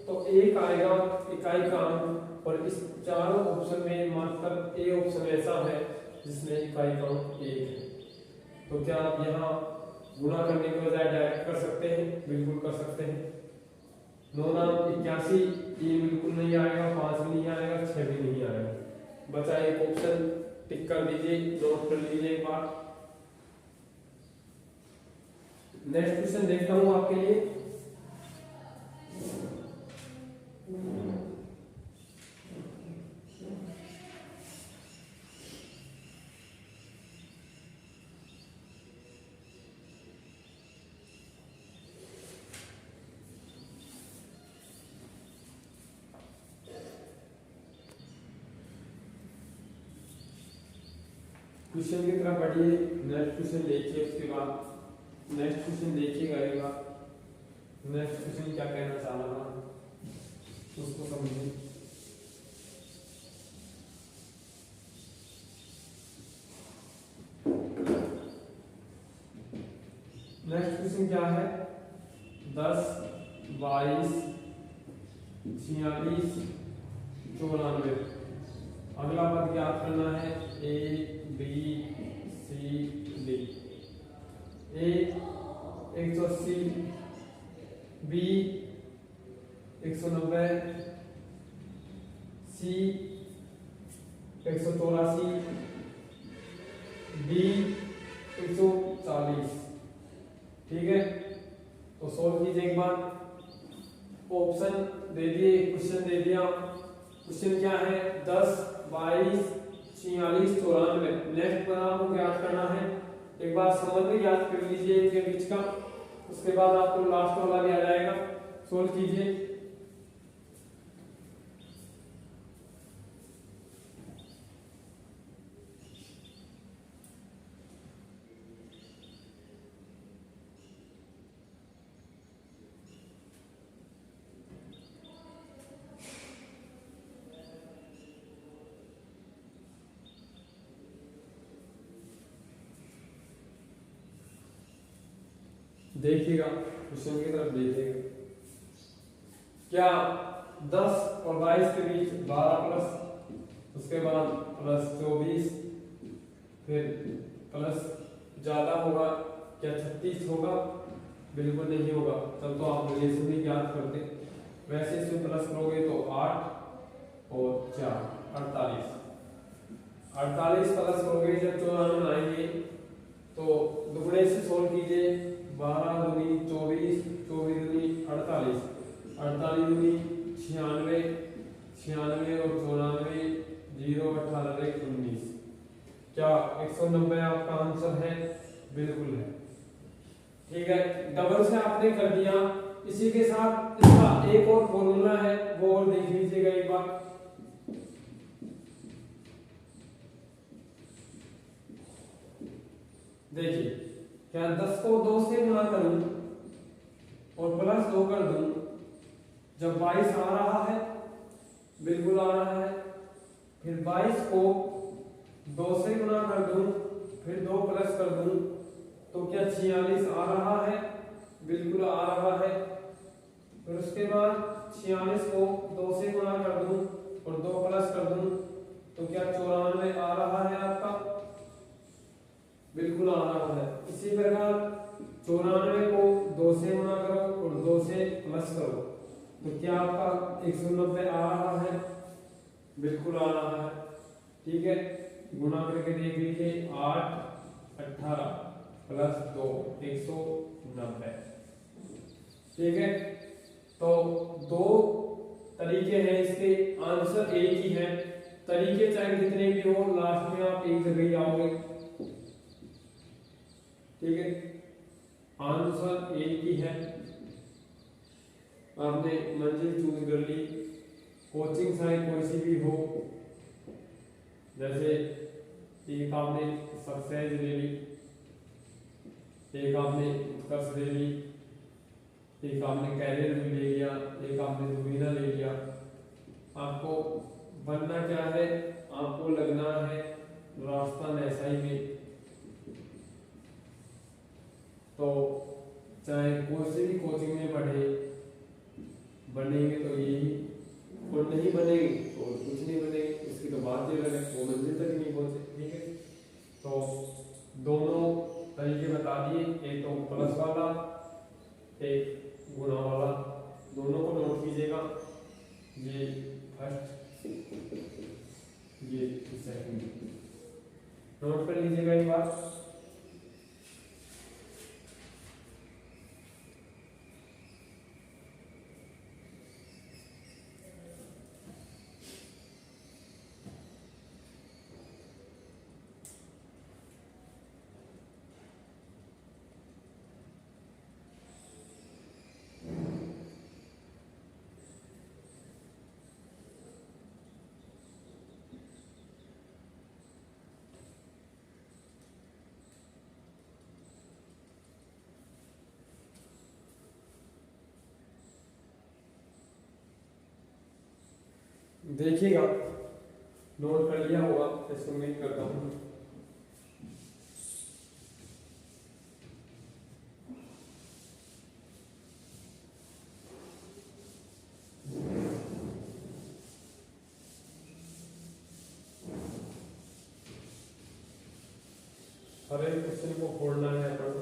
तो 1 आएगा इकाई का अंक, और इस चारों ऑप्शन में मात्र ए ऑप्शन ऐसा है जिसमें इकाई का अंक 1 है। तो क्या आप यहाँ गुणा करने के बजाय डायरेक्ट कर सकते हैं? बिल्कुल कर सकते हैं। 9 नाम 81, ये बिल्कुल नहीं आएगा, 5 भी नहीं आएगा, 6 भी नहीं आएगा। बचा एक ऑप्शन, टिक कर दीजिए, नोट कर लीजिए एक बार। नेक्स्ट क्वेश्चन देखता हूं आपके लिए। क्वेश्चन की तरफ बढ़िए, नेक्स्ट क्वेश्चन देखिए। उसके बाद नेक्स्ट क्वेश्चन देखिएगा, नेक्स्ट क्वेश्चन क्या कहना चाह रहा है उसको समझिए। नेक्स्ट क्वेश्चन क्या है? 10, 22, 46, 94। अगला पद ज्ञात करना है। A B C D. A 180, B 190, C 184, D 140। ठीक है, तो सोल्व कीजिए एक बार। ऑप्शन दे दिए, क्वेश्चन दे दिया। क्वेश्चन क्या है? 10, 22, 46, 94। नेक्स्ट पर आपको ज्ञात करना है। एक बार संबंध ज्ञात कर लीजिए इनके बीच का, उसके बाद आपको लास्ट वाला भी आ जाएगा। सोल्व कीजिए। देखिएगा, क्वेश्चन की तरफ देखिएगा। क्या 10 और 22 के बीच 12 प्लस, उसके बाद प्लस 24, फिर प्लस ज्यादा होगा क्या 36 होगा? बिल्कुल नहीं होगा। तब तो आप रिलेशन ही ज्ञात करते। वैसे इसमें प्लस करोगे तो 8 और 4 48। 48 प्लस करोगे जब 94 आएंगे तो दुगने से सोल्व कीजिए। 12 दूनी 24, 24 दूनी 48, 48 दूनी 96, 96 और 94, 0 18 19। क्या 190 आपका आंसर है? बिल्कुल है। ठीक है, डबल से आपने कर दिया। इसी के साथ इसका एक और फॉर्मूला है, वो और देख लीजिएगा एक बार। देखिए, क्या 10 को 2 से गुणा करूं और प्लस 2 कर दूं, जब 22 आ रहा है, बिल्कुल आ रहा है। फिर 22 को 2 से गुणा कर दूं, फिर 2 प्लस कर दूं, तो क्या 46 आ रहा है? बिल्कुल आ रहा है। फिर उसके बाद 46 को 2 से गुणा कर दूं और 2 प्लस कर दूं, तो क्या 94 आ रहा है आपका? बिल्कुल आ रहा है। इसी प्रकार 94 को 2 से गुणा करो और 2 से प्लस करो, तो क्या आपका 190 आ रहा है? बिल्कुल आ रहा है। ठीक है, गुणा करके देख लीजिए। 8 18 प्लस 2 190। ठीक है, तो दो तरीके हैं इसके, आंसर एक ही है। तरीके चाहे जितने भी हो, लास्ट में आप एक जगह ही आओगे। ठीक है, आंसर एक ही है। आपने मंजिल चूज कर ली। कोचिंग साइट कोई सी भी हो, जैसे एक आपने सक्सेस ले ली, एक आपने उत्कर्ष ले ली, एक आपने कैरियर भी ले लिया, एक आपने दुविधा ले लिया। आपको बनना क्या है? आपको लगना है राजस्थान एसआई में। तो चाहे कोई से भी कोचिंग में पढ़े, बनेंगे तो यही, और नहीं बनेंगे तो कुछ नहीं बनेंगे। इसकी तो बात ही अलग है, वो मंजिल तक नहीं पहुंचे। ठीक है, तो दोनों तरीके बता दिए, एक तो प्लस वाला, एक गुणा वाला। दोनों को नोट कीजिएगा, ये फर्स्ट, ये सेकंड, नोट कर लीजिएगा एक बार। देखिएगा, नोट कर लिया होगा, इसको उम्मीद करता हूँ। हर एक क्वेश्चन को खोलना है अपन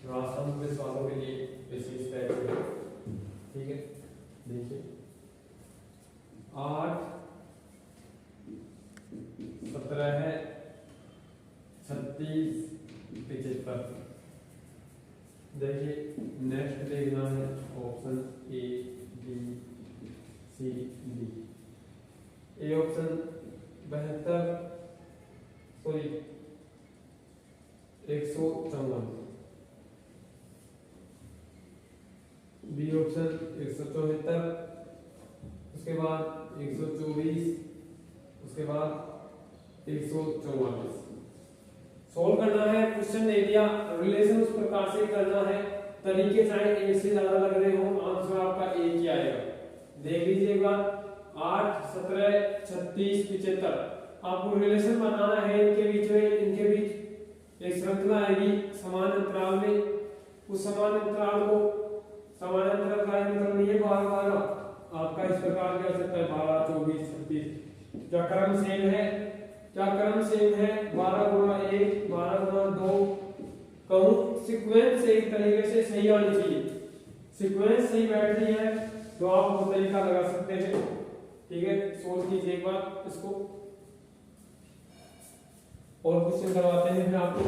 राजस्थान पुलिस वालों के लिए विशेष टाइप है। ठीक है, देखिए 8 17 है 36 75। देखिए नेक्स्ट देखना है option A B C D. A option 72, sorry 154, B option 174, उसके बाद 124, उसके बाद 144। सोल्व करना है, क्वेश्चन दे दिया, रिलेशन उस प्रकार से करना है। तरीके चाहे एक से ज्यादा लग रहे हो, आंसर आपका एक ही आएगा। देख लीजिएगा 8 17 36 75। आपको रिलेशन बनाना है इनके बीच में, इनके बीच एक श्रृंखला आएगी समान अंतराल में। उस समान अंतराल को, समान अंतराल का मतलब नहीं है 12 12, आपका इस प्रकार कह सकता है 12 24 36। क्या क्रम सेम है? क्या क्रम सेम है? 12 गुणा 1 12 गुणा 2। कहूं सीक्वेंस एक तरीके से सही आनी चाहिए। सीक्वेंस सही बैठ रही है तो आप वो तरीका लगा सकते हैं। ठीक है, सोल्व कीजिए एक बार इसको और क्वेश्चन करवाते हैं फिर आपको।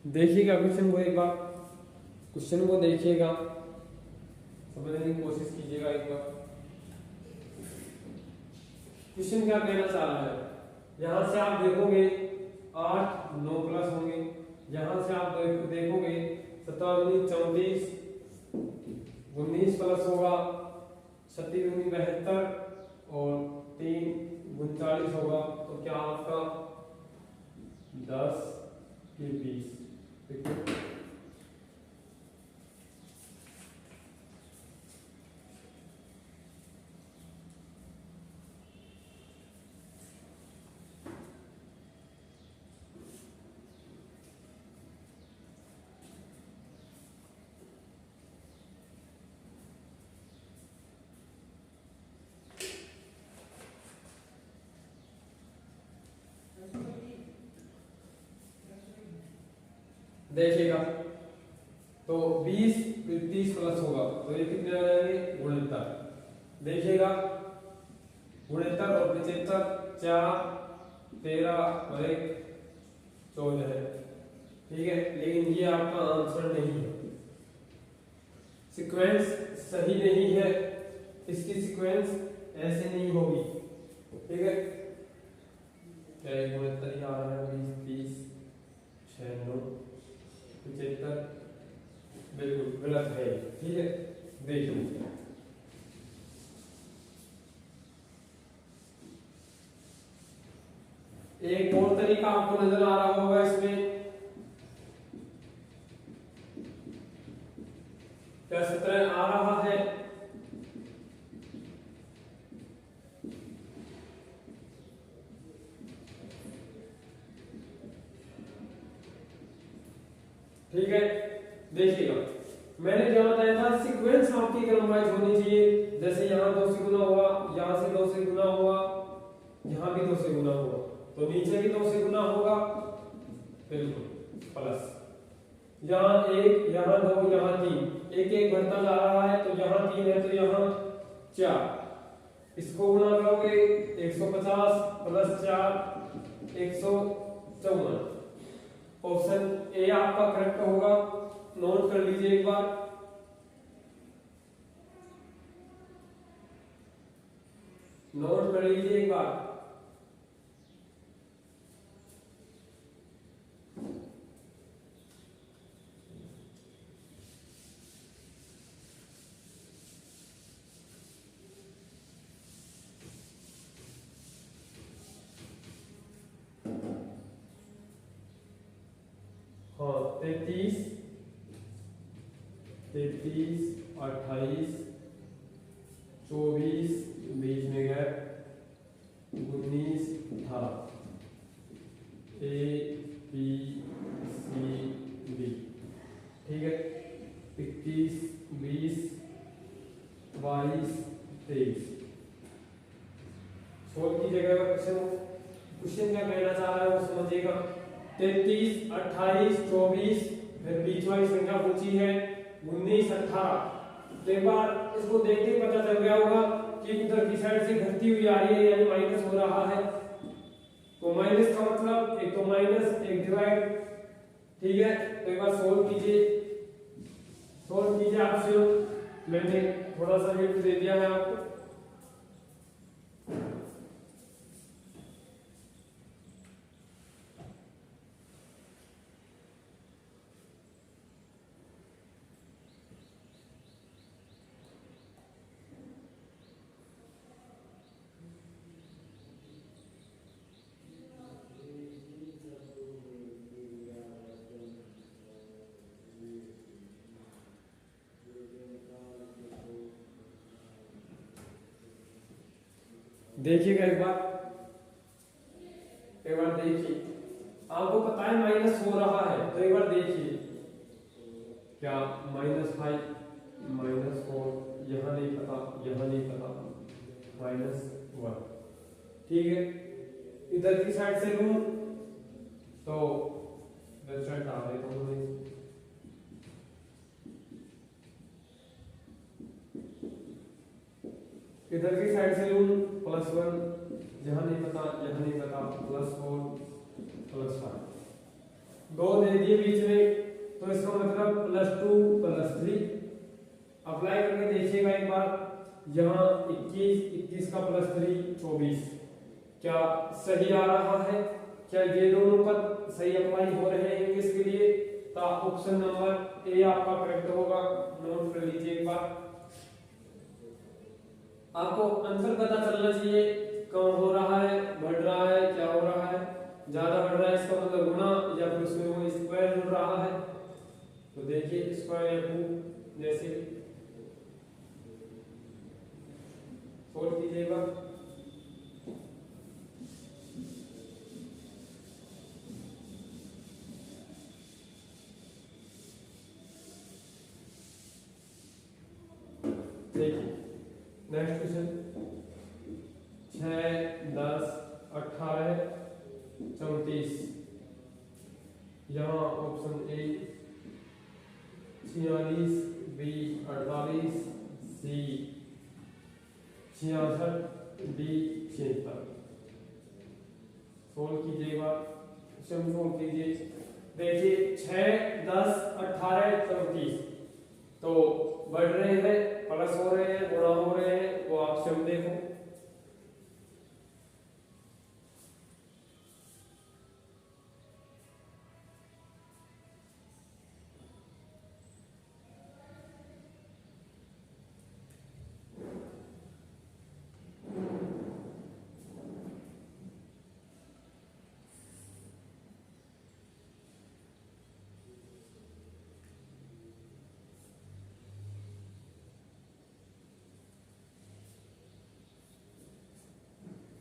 देखिएगा क्वेश्चन को एक बार, क्वेश्चन को देखिएगा, समझने की कोशिश कीजिएगा एक बार। क्वेश्चन क्या कहना चाह रहा है, यहां से आप देखोगे 8 9 प्लस होंगे, यहां से आप देखोगे 17 34 19 प्लस होगा, 37 72 और 3 39 होगा, तो क्या आपका 10 के 20। देखिएगा तो 20 फिर 30 प्लस होगा, तो ये कितने आ जाएंगे 69। देखिएगा 69 और 75 4 13 और 1 14 है, ठीक है, लेकिन ये आपका आंसर नहीं है, सीक्वेंस सही नहीं है, इसकी सीक्वेंस ऐसे नहीं होगी, ठीक है। क्या 69 ही आ रहा है, 20 30 6 9 75, बिल्कुल गलत है, ठीक है। देखिए एक और तरीका आपको नजर आ रहा होगा इसमें, क्या 17 आ रहा है, ठीक है। देखिएगा मैंने क्या बताया था, सीक्वेंस आपकी क्रमवाइज होनी चाहिए, जैसे यहाँ 2 से गुना हुआ, यहाँ से 2 से गुना हुआ, यहाँ भी 2 से गुना हुआ, तो नीचे भी 2 से गुना होगा, बिल्कुल प्लस, यहाँ 1 यहाँ 2 यहाँ 3, एक एक बढ़ता जा रहा है, तो यहाँ 3 है तो यहाँ 4, इसको गुना करोगे 150 प्लस 4 154। ऑप्शन ए आपका करेक्ट होगा, नोट कर लीजिए एक बार। नोट कर लीजिए एक बार। हाँ 33 28 24 बीच में गए 19 18 ए बी सी डी, ठीक है। 21 20 22 23। सोल्व कीजिएगा क्वेश्चन, क्वेश्चन क्या कहना चाह रहा है वो समझिएगा। 33 28 24 फिर बीच वाली संख्या पूछी है 19 18। तो एक बार इसको देखते ही पता चल गया होगा कि इधर की साइड से घटती हुई आ रही है, यानी माइनस हो रहा है, तो माइनस का मतलब एक तो माइनस एक डिवाइड, ठीक है। तो एक बार सोल्व कीजिए, सोल्व कीजिए आप स्वयं, मैंने थोड़ा सा हिंट दे दिया है आपको। देखिएगा एक बार देखिए, आपको पता है माइनस हो रहा है, तो एक बार देखिए क्या -5 -4, यहाँ नहीं पता, यहाँ नहीं पता, -1, ठीक है। इधर की साइड से लूं तो रिजल्ट आ रहे तो नहीं, इधर की साइड से लूं +1, यहाँ नहीं पता, यहाँ नहीं पता, +4 +5, 2 दे दिए बीच में, तो इसका मतलब +2 +3। अप्लाई करके देखिएगा एक बार, यहाँ 21 का +3 24, क्या सही आ रहा है? क्या ये दोनों पद सही अप्लाई हो रहे हैं इसके लिए? तो ऑप्शन नंबर ए आपका करेक्ट होगा, नोट कर लीजिए एक बार। आपको आंसर पता चलना चाहिए, कम हो रहा है, बढ़ रहा है, क्या हो रहा है, ज्यादा बढ़ रहा है इसका मतलब गुना, या फिर उसमें वो स्क्वायर जुड़ रहा है। तो देखिए स्क्वायर या क्यूब जैसे सोल्व कीजिएगा। देखिए नेक्स्ट क्वेश्चन, 6 10 18 34, यहाँ option A 46, B 48, C 66, D 76। Solve कीजिएगा, क्वेश्चन सोल्व कीजिए। देखिए 6 10 18 34, तो बढ़ रहे हैं, प्लस हो रहे हैं, गुणा हो रहे हैं, वो आप स्वयं देखो।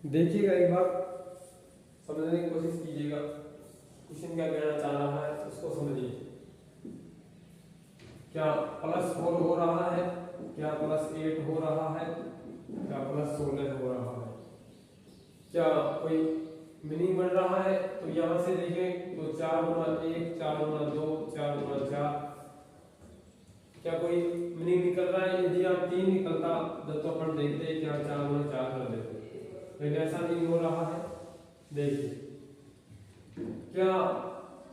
देखिएगा एक बार, समझने की कोशिश कीजिएगा, क्वेश्चन क्या कहना चाह रहा है उसको समझिए। क्या +4 हो रहा है, क्या +8 हो रहा है, क्या +16 हो रहा है, क्या कोई मीनिंग बढ़ रहा है? तो यहां से देखें तो 4 × 1 4 × 2 4 × 4, क्या कोई मीनिंग निकल रहा है? यदि आप 3 निकलता तो अपन देखते क्या 4 × 4 कर देते, लेकिन ऐसा नहीं हो रहा है। देखिए क्या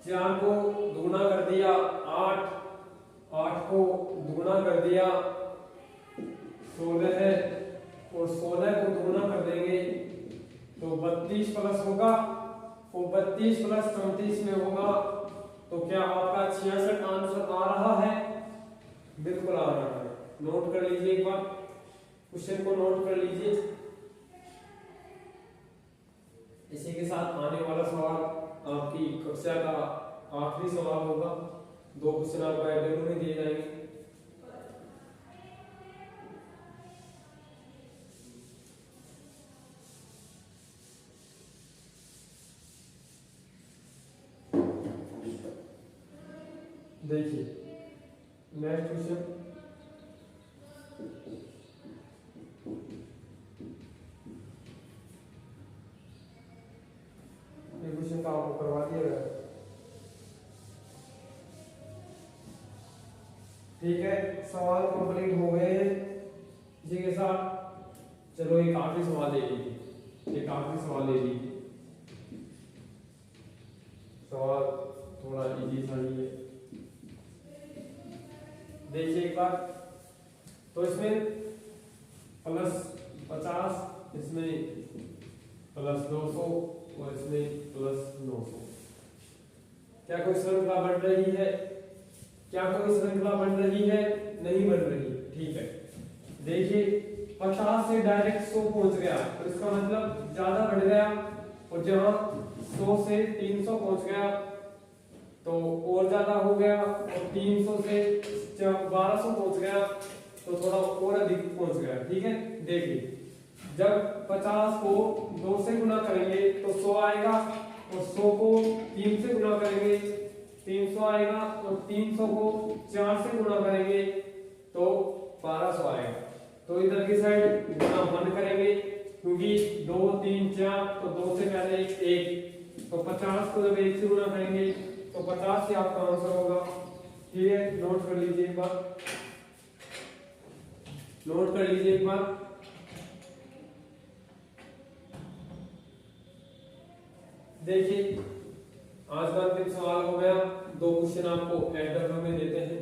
4 को दुगुना कर दिया 8, 8 को दुगुना कर दिया 16 है, और 16 को दुगुना कर देंगे तो 32 प्लस होगा, और 32 प्लस 34 में होगा, तो क्या आपका 66 आंसर आ रहा है? बिल्कुल आ रहा है। नोट कर लीजिए एक बार, क्वेश्चन को नोट कर लीजिए। इसी के साथ आने वाला सवाल आपकी कक्षा का आखिरी सवाल होगा, 2 क्वेश्चन आपको एडेड में दिए जाएंगे। देखिए नेक्स्ट क्वेश्चन, ये क्वेश्चन का आपको करवा दिया गया, ठीक है। सवाल कंप्लीट हो गए हैं। इसी के साथ चलो एक आखिरी सवाल ले लीजिए, एक आखिरी सवाल ले लीजिए। सवाल थोड़ा इजी सा ही है, देखिए एक बार। तो इसमें +50, इसमें +200 और इसमें +900, क्या कोई श्रृंखला बन रही है? क्या कोई श्रृंखला बन रही है? नहीं बन रही, ठीक है। देखिए 50 से डायरेक्ट 100 पहुंच गया, तो इसका मतलब ज्यादा बढ़ गया, और जहां 100 से 300 पहुंच गया तो और ज्यादा हो गया, और 300 से 1200 पहुंच गया तो थोड़ा और अधिक पहुंच गया, ठीक है। देखिए जब 50 को 2 से गुना करेंगे तो 100 आएगा, और 100 को 3 से गुना करेंगे 300 आएगा, और 300 को 4 से गुना करेंगे तो 1200 आएगा। तो इधर की साइड गुना 1 करेंगे, क्योंकि 2 3 4 तो 2 से पहले 1, तो 50 को जब 1 से गुना करेंगे तो 50 ही आपका आंसर होगा। ठीक है, नोट कर लीजिए एक बार, नोट कर लीजिए एक बार। देखिए आज का अंतिम सवाल हो गया, 2 क्वेश्चन आपको एडब्ल्यू में देते हैं।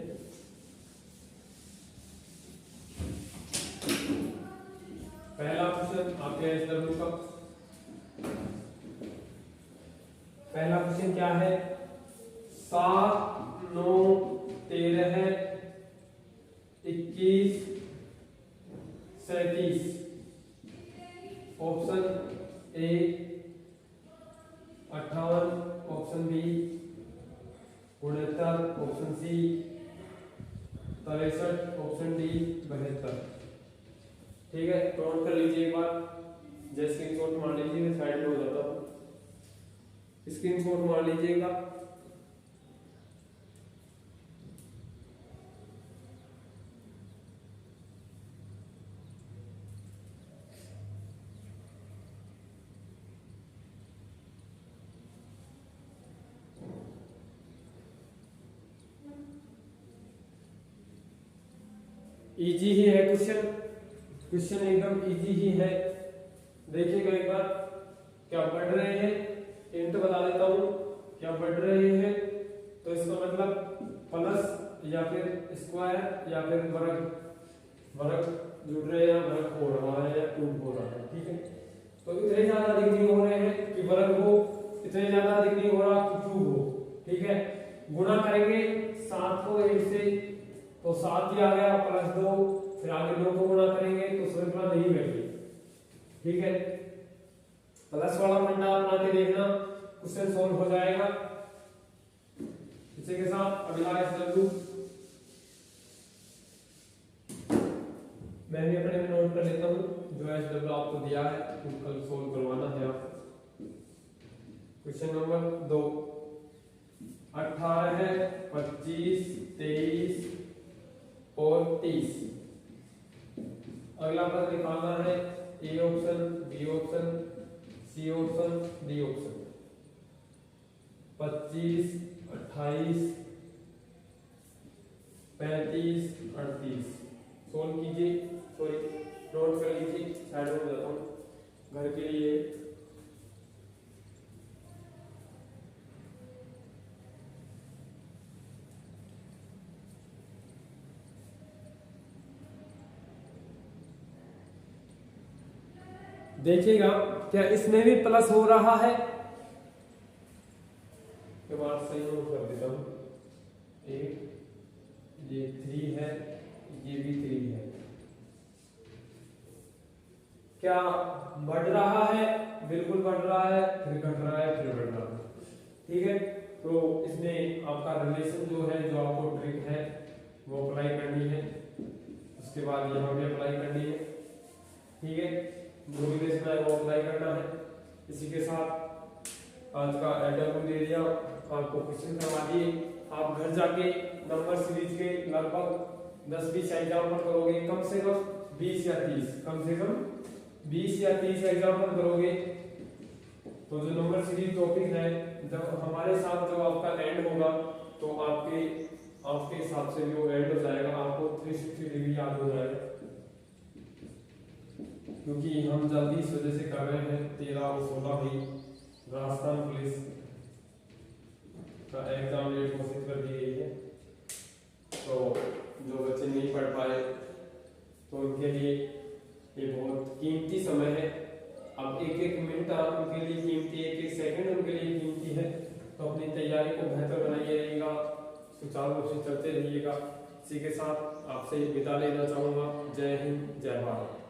पहला क्वेश्चन आपके एडब्ल्यू का, पहला क्वेश्चन क्या है, 7 9 13 21 37, option A 58, option B 69, option C 63, option D 72। ठीक है, नोट कर लीजिए एक बार, जैसे स्क्रीनशॉट मार लीजिए, साइड में हो जाता हूँ, स्क्रीनशॉट मार लीजिएगा। इजी ही है क्वेश्चन, क्वेश्चन एकदम इजी ही है। देखिएगा एक बार, क्या पढ़ रहे हैं, इंट बता देता हूं, क्या पढ़ रहे हैं, तो इसका मतलब प्लस या फिर स्क्वायर या फिर वर्ग, वर्ग जुड़ रहे हैं, वर्ग हो रहा है या क्यूब हो रहा है। ठीक है, तो इतने ज्यादा अधिक नहीं हो रहे हैं कि वर्ग हो, इतने ज्यादा अधिक नहीं हो रहा कि क्यूब हो। ठीक है, गुणा करेंगे 7 को 1 से तो 7 ही आ गया, प्लस 2, फिर आगे 2 को गुणा करेंगे तो श्रृंखला नहीं बैठी। ठीक है, प्लस वाला फंडा अपना के देखना, क्वेश्चन सोल्व हो जाएगा। इसी के साथ अगला एसडब्ल्यू मैं भी अपने में नोट कर लेता हूँ, जो एसडब्ल्यू आपको दिया है तो कल सोल्व करवाना है आपको। क्वेश्चन नंबर 2, 18 25 23 और 30। अगला पद निकालना है, A option, B option, C option, D option. 25 28 35 38 solve कीजिए, सॉरी नोट कर लीजिए, साइड में जाता हूँ घर के लिए। देखिएगा क्या इसमें भी प्लस हो रहा है, के बाद सही नोट कर देता हूं, 8 ये 3 है, ये भी 3 है। क्या बढ़ रहा है, बिल्कुल बढ़ रहा है, फिर घट रहा है, फिर बढ़ रहा है। ठीक है, तो इसमें आपका रिलेशन जो है, जो आपको ट्रिक है वो अप्लाई करनी है, उसके बाद यहाँ भी अप्लाई करनी है। ठीक है, जो रिलेशन है वो अप्लाई करना है। इसी के साथ आज का एडब्ल्यू दे दिया, आपको क्वेश्चन करवा दिए। आप घर जाके नंबर सीरीज के लगभग 10-20 एग्जाम्पल करोगे, कम से कम 20 या 30, कम से कम 20 या 30 एग्जाम्पल करोगे, तो जो नंबर सीरीज टॉपिक है, जब हमारे साथ जब आपका एंड होगा तो आपके हिसाब से जो एंड हो जाएगा, आपको 360 डिग्री याद हो जाएगा, क्योंकि हम जल्दी इस वजह से कर रहे हैं। 13 और 16 भी राजस्थान पुलिस का एग्जाम डेट घोषित कर दी गई है, तो जो बच्चे नहीं पढ़ पाए तो उनके लिए ये बहुत कीमती समय है। अब एक मिनट उनके लिए कीमती, एक सेकंड उनके लिए कीमती है, तो अपनी तैयारी को बेहतर बनाइए रहिएगा, सुचारू रूप से चलते रहिएगा। इसी के साथ आपसे विदा लेना चाहूंगा। जय हिंद, जय भारत।